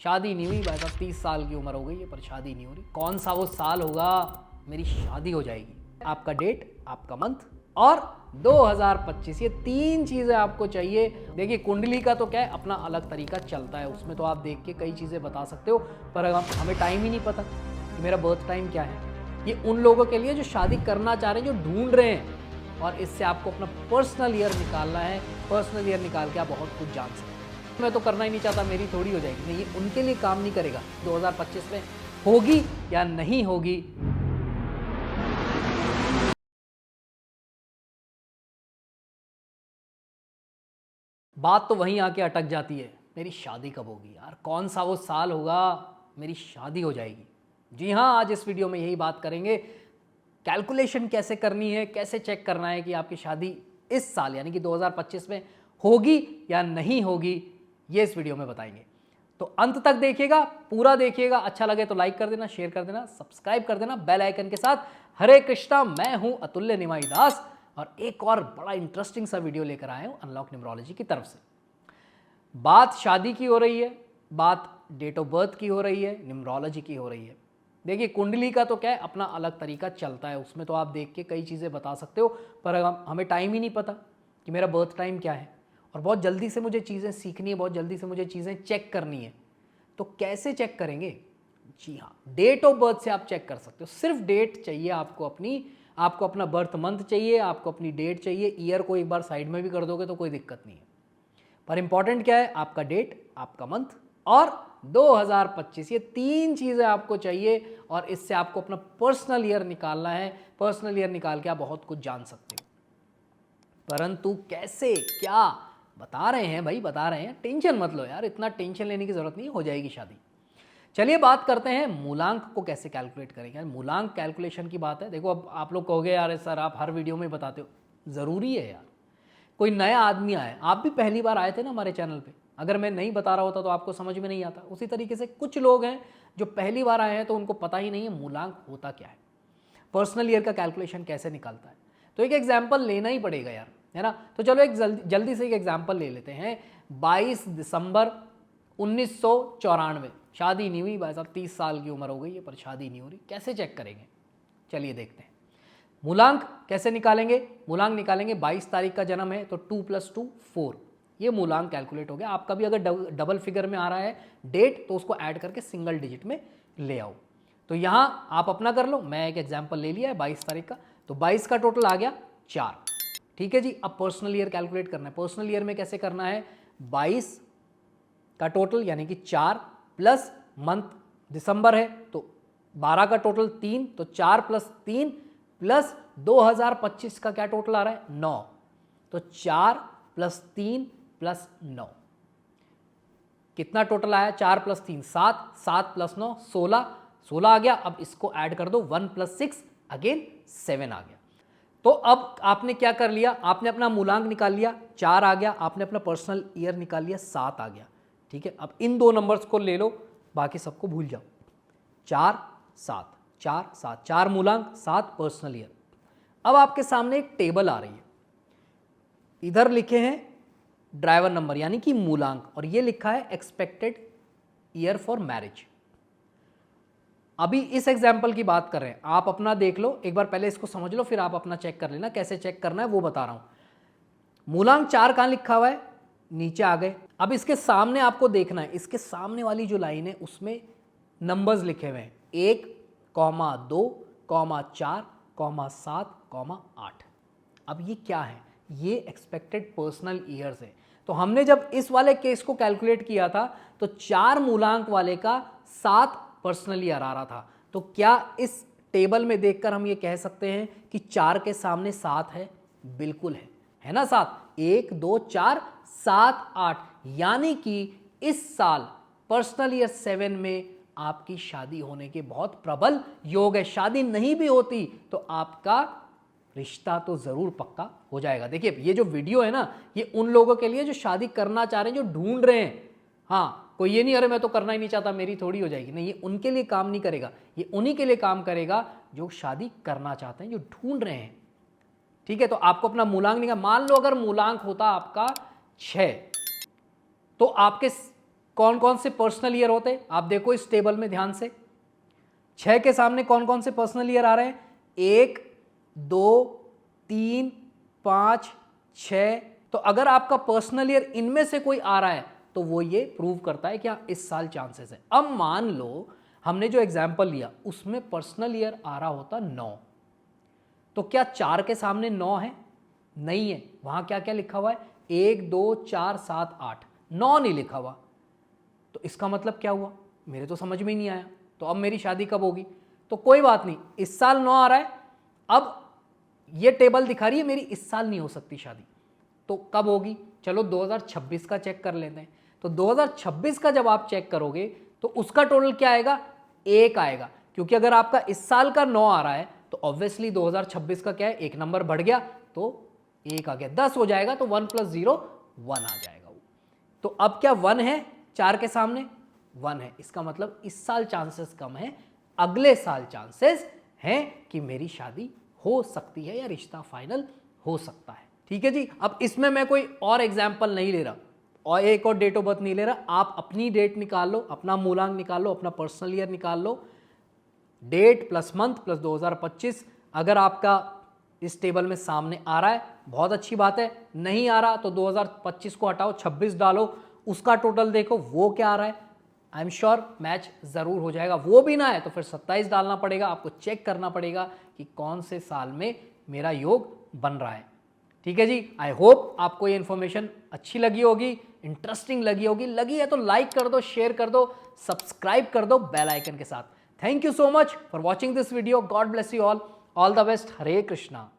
शादी नहीं हुई भाई साहब, 30 साल की उम्र हो गई है पर शादी नहीं हो रही। कौन सा वो साल होगा मेरी शादी हो जाएगी? आपका डेट, आपका मंथ और 2025, ये तीन चीज़ें आपको चाहिए। देखिए कुंडली का तो क्या है, अपना अलग तरीका चलता है, उसमें तो आप देख के कई चीज़ें बता सकते हो, पर हमें टाइम ही नहीं पता कि मेरा बर्थ टाइम क्या है। ये उन लोगों के लिए जो शादी करना चाह रहे हैं, जो ढूंढ रहे हैं, और इससे आपको अपना पर्सनल ईयर निकालना है। पर्सनल ईयर निकाल के आप बहुत कुछ जान सकते हैं। मैं तो करना ही नहीं चाहता, मेरी थोड़ी हो जाएगी, नहीं, ये उनके लिए काम नहीं करेगा। 2025 में होगी या नहीं होगी, बात तो वहीं आके अटक जाती है, मेरी शादी कब होगी यार, कौन सा वो साल होगा मेरी शादी हो जाएगी। जी हाँ, आज इस वीडियो में यही बात करेंगे। कैलकुलेशन कैसे करनी है, कैसे चेक करना है कि आपकी शादी इस साल यानी कि 2025 में होगी या नहीं होगी, ये इस वीडियो में बताएंगे। तो अंत तक देखिएगा, पूरा देखिएगा। अच्छा लगे तो लाइक कर देना, शेयर कर देना, सब्सक्राइब कर देना बेल आइकन के साथ। हरे कृष्णा, मैं हूं अतुल्य निमाई दास और एक और बड़ा इंटरेस्टिंग सा वीडियो लेकर आया हूं अनलॉक न्यूमरोलॉजी की तरफ से। बात शादी की हो रही है, बात डेट ऑफ बर्थ की हो रही है, न्यूमरोलॉजी की हो रही है। देखिए कुंडली का तो क्या है, अपना अलग तरीका चलता है, उसमें तो आप देख के कई चीज़ें बता सकते हो, पर हमें टाइम ही नहीं पता कि मेरा बर्थ टाइम क्या है। और बहुत जल्दी से मुझे चीज़ें सीखनी है, बहुत जल्दी से मुझे चीज़ें चेक करनी है। तो कैसे चेक करेंगे? जी हाँ, डेट ऑफ बर्थ से आप चेक कर सकते हो। सिर्फ डेट चाहिए आपको, आपको अपना बर्थ मंथ चाहिए, आपको अपनी डेट चाहिए। ईयर को एक बार साइड में भी कर दोगे तो कोई दिक्कत नहीं है, पर इंपॉर्टेंट क्या है, आपका डेट, आपका मंथ और 2025, ये तीन चीज़ें आपको चाहिए। और इससे आपको अपना पर्सनल ईयर निकालना है। पर्सनल ईयर निकाल के आप बहुत कुछ जान सकते हो, परंतु कैसे, क्या, बता रहे हैं भाई, बता रहे हैं। टेंशन मत लो यार, इतना टेंशन लेने की जरूरत नहीं, हो जाएगी शादी। चलिए बात करते हैं मूलांक को कैसे कैलकुलेट करेंगे। मूलांक कैलकुलेशन की बात है। देखो अब आप लोग कहोगे यार सर आप हर वीडियो में बताते हो, ज़रूरी है यार। कोई नया आदमी आए, आप भी पहली बार आए थे ना हमारे चैनल पे, अगर मैं नहीं बता रहा होता तो आपको समझ में नहीं आता। उसी तरीके से कुछ लोग हैं जो पहली बार आए हैं तो उनको पता ही नहीं है मूलांक होता क्या है, पर्सनल ईयर का कैलकुलेशन कैसे निकालता है। तो एक एग्जाम्पल लेना ही पड़ेगा यार, है ना। तो चलो एक जल्दी से एक एग्जाम्पल ले लेते हैं। 22 दिसंबर 1994, शादी नहीं हुई भाई साहब, 30 साल की उम्र हो गई है पर शादी नहीं हो रही। कैसे चेक करेंगे, चलिए देखते हैं। मूलांक कैसे निकालेंगे? मूलांक निकालेंगे, 22 तारीख का जन्म है तो 2 + 2 4, ये मूलांक कैलकुलेट हो गया। आपका भी अगर डबल फिगर में आ रहा है डेट तो उसको ऐड करके सिंगल डिजिट में ले आओ। तो यहाँ आप अपना कर लो, मैं एक एग्जाम्पल ले लिया है 22 तारीख का, तो 22 का टोटल आ गया 4। ठीक है जी, अब पर्सनल ईयर कैलकुलेट करना है। पर्सनल ईयर में कैसे करना है, 22 का टोटल यानी कि 4 प्लस मंथ दिसंबर है तो 12 का टोटल 3, तो 4 + 3 प्लस 2025 का क्या टोटल आ रहा है, 9, तो 4 + 3 + 9, कितना टोटल आया, 4 + 3 7, 7 + 9 16, 16 आ गया। अब इसको ऐड कर दो, 1 + 6 अगेन 7 आ गया। तो अब आपने क्या कर लिया, आपने अपना मूलांक निकाल लिया, 4 आ गया, आपने अपना पर्सनल ईयर निकाल लिया, 7 आ गया। ठीक है, अब इन दो नंबर्स को ले लो, बाकी सबको भूल जाओ। 4 7 4 7, 4 मूलांक 7 पर्सनल ईयर। अब आपके सामने एक टेबल आ रही है, इधर लिखे हैं ड्राइवर नंबर यानी कि मूलांक, और ये लिखा है एक्सपेक्टेड ईयर फॉर मैरिज। अभी इस एग्जाम्पल की बात कर रहे हैं, आप अपना देख लो एक बार, पहले इसको समझ लो फिर आप अपना चेक कर लेना। कैसे चेक करना है वो बता रहा हूं। मूलांक 4 कहां लिखा हुआ है, नीचे आ गए। अब इसके सामने आपको देखना है, इसके सामने वाली जो लाइन है उसमें नंबर्स लिखे हुए हैं, 1, 2, 4, 7, 8। अब ये क्या है, ये एक्सपेक्टेड पर्सनल ईयर्स है। तो हमने जब इस वाले केस को कैलकुलेट किया था तो 4 मूलांक वाले का 7 पर्सनल ईयर आ रहा था। तो क्या इस टेबल में देखकर हम ये कह सकते हैं कि 4 के सामने 7 है? बिल्कुल है ना 7, 1 2 4 7 8, यानी कि इस साल पर्सनल ईयर 7 में आपकी शादी होने के बहुत प्रबल योग है। शादी नहीं भी होती तो आपका रिश्ता तो जरूर पक्का हो जाएगा। देखिए ये जो वीडियो है ना, ये उन लोगों के लिए जो शादी करना चाह रहे हैं, जो ढूंढ रहे हैं। हाँ, कोई ये नहीं अरे मैं तो करना ही नहीं चाहता, मेरी थोड़ी हो जाएगी, नहीं, ये उनके लिए काम नहीं करेगा। ये उन्हीं के लिए काम करेगा जो शादी करना चाहते हैं, जो ढूंढ रहे हैं। ठीक है, तो आपको अपना मूलांक निकाल, मान लो अगर मूलांक होता आपका 6, तो आपके कौन कौन से पर्सनल ईयर होते हैं, आप देखो इस टेबल में ध्यान से। 6 के सामने कौन कौन से पर्सनल ईयर आ रहे हैं, 1 2 3 5 6। तो अगर आपका पर्सनल ईयर इनमें से कोई आ रहा है तो वो ये प्रूव करता है कि हाँ इस साल चांसेस है। अब मान लो हमने जो एग्जाम्पल लिया उसमें पर्सनल ईयर आ रहा होता 9, तो क्या 4 के सामने 9 है? नहीं है। वहां क्या क्या लिखा हुआ है, 1 2 4 7 8, 9 नहीं लिखा हुआ। तो इसका मतलब क्या हुआ, मेरे तो समझ में ही नहीं आया। तो अब मेरी शादी कब होगी? तो कोई बात नहीं, इस साल 9 आ रहा है। अब ये टेबल दिखा रही है मेरी इस साल नहीं हो सकती शादी, तो कब होगी? चलो 2026 का चेक कर लेते हैं। तो 2026 का जब आप चेक करोगे तो उसका टोटल क्या आएगा, 1 आएगा। क्योंकि अगर आपका इस साल का 9 आ रहा है तो ऑब्वियसली 2026 का क्या है, एक नंबर बढ़ गया तो 1 आ गया, 10 हो जाएगा। तो 1 + 0 1 आ जाएगा वो। तो अब क्या 1 है, 4 के सामने 1 है। इसका मतलब इस साल चांसेस कम है, अगले साल चांसेस हैं कि मेरी शादी हो सकती है या रिश्ता फाइनल हो सकता है। ठीक है जी। अब इसमें मैं कोई और एग्जाम्पल नहीं ले रहा और एक और डेट ऑफ बर्थ नहीं ले रहा। आप अपनी डेट निकाल लो, अपना मूलांक निकाल लो, अपना पर्सनल ईयर निकाल लो, डेट प्लस मंथ प्लस 2025। अगर आपका इस टेबल में सामने आ रहा है बहुत अच्छी बात है, नहीं आ रहा तो 2025 को हटाओ, 26 डालो, उसका टोटल देखो वो क्या आ रहा है। आई एम श्योर मैच जरूर हो जाएगा। वो भी ना है तो फिर 27 डालना पड़ेगा, आपको चेक करना पड़ेगा कि कौन से साल में मेरा योग बन रहा है। ठीक है जी। आई होप आपको ये इन्फॉर्मेशन अच्छी लगी होगी, इंटरेस्टिंग लगी होगी। लगी है तो लाइक कर दो, शेयर कर दो, सब्सक्राइब कर दो बेल आइकन के साथ। Thank you so much for watching this video. God bless you all the best. Hare Krishna.